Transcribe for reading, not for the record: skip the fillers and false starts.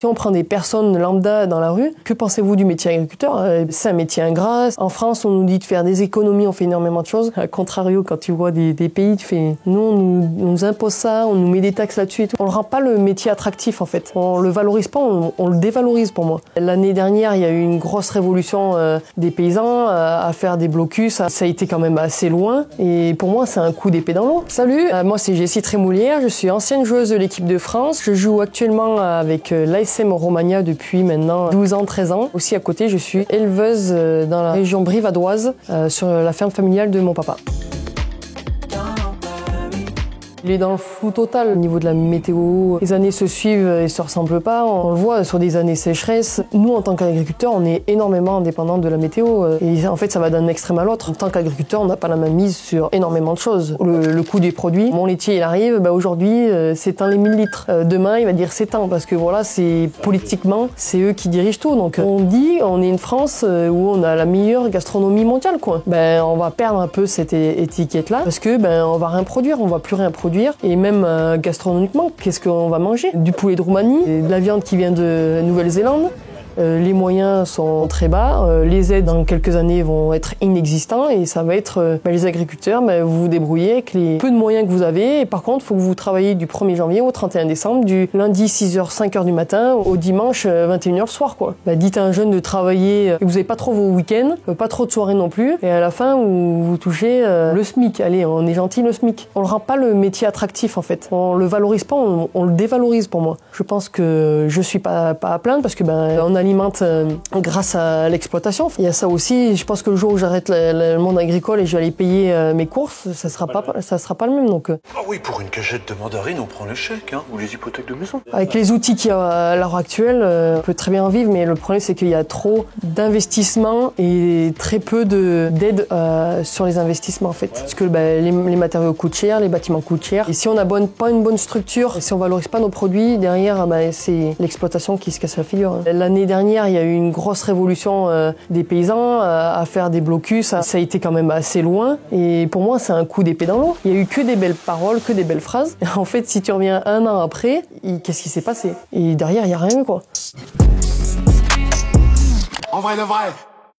Si on prend des personnes lambda dans la rue, que pensez-vous du métier agriculteur? C'est un métier ingrat. En France, on nous dit de faire des économies, on fait énormément de choses. A contrario, quand tu vois des pays, tu fais, nous, on nous impose ça, on nous met des taxes là-dessus et tout. On ne rend pas le métier attractif, en fait. On le valorise pas, on le dévalorise pour moi. L'année dernière, il y a eu une grosse révolution des paysans à faire des blocus. Ça a été quand même assez loin. Et pour moi, c'est un coup d'épée dans l'eau. Salut, moi c'est Jessie Trémoulière, je suis ancienne joueuse de l'équipe de France. Je joue actuellement avec l'ASM Romagna depuis maintenant 12 ans, 13 ans. Aussi à côté, je suis éleveuse dans la région brivadoise sur la ferme familiale de mon papa. Il est dans le flou total au niveau de la météo. Les années se suivent et se ressemblent pas. On le voit sur des années sécheresse. Nous, en tant qu'agriculteurs, on est énormément indépendants de la météo. Et en fait, ça va d'un extrême à l'autre. En tant qu'agriculteur, on n'a pas la main mise sur énormément de choses. Le coût des produits. Mon laitier, il arrive. Aujourd'hui, c'est tant les 1000 litres. Demain, il va dire c'est tant. Parce que voilà, c'est politiquement, c'est eux qui dirigent tout. Donc, on dit, on est une France où on a la meilleure gastronomie mondiale, quoi. On va perdre un peu cette étiquette-là. Parce que, on va rien produire. On va plus rien produire. Et même gastronomiquement, qu'est-ce qu'on va manger? Du poulet de Roumanie, de la viande qui vient de Nouvelle-Zélande. Les moyens sont très bas, les aides dans quelques années vont être inexistants et ça va être les agriculteurs, vous vous débrouillez avec les peu de moyens que vous avez et par contre il faut que vous travaillez du 1er janvier au 31 décembre, du lundi 6h, 5h du matin au dimanche 21h le soir, quoi. Dites à un jeune de travailler, que vous n'avez pas trop vos week-ends, pas trop de soirées non plus et à la fin vous touchez le SMIC. Allez, on est gentil, le SMIC. On ne rend pas le métier attractif en fait, on le valorise pas, on le dévalorise pour moi. Je pense que je suis pas à plaindre parce que on alimente grâce à l'exploitation. Il y a ça aussi, je pense que le jour où j'arrête le monde agricole et je vais aller payer mes courses, ça sera pas le même. Donc, Ah oui, pour une cagette de mandarine, on prend le chèque, hein, ou les hypothèques de maison. Avec les outils qu'il y a à l'heure actuelle, on peut très bien en vivre, mais le problème c'est qu'il y a trop d'investissements et très peu d'aide sur les investissements en fait. Parce que les matériaux coûtent cher, les bâtiments coûtent cher. Et si on n'a pas une bonne structure, si on valorise pas nos produits, derrière c'est l'exploitation qui se casse la figure. L'année dernière, il y a eu une grosse révolution des paysans à faire des blocus. Ça a été quand même assez loin. Et pour moi, c'est un coup d'épée dans l'eau. Il y a eu que des belles paroles, que des belles phrases. Et en fait, si tu reviens un an après, qu'est-ce qui s'est passé? Et derrière, il n'y a rien eu, quoi. En vrai, le vrai.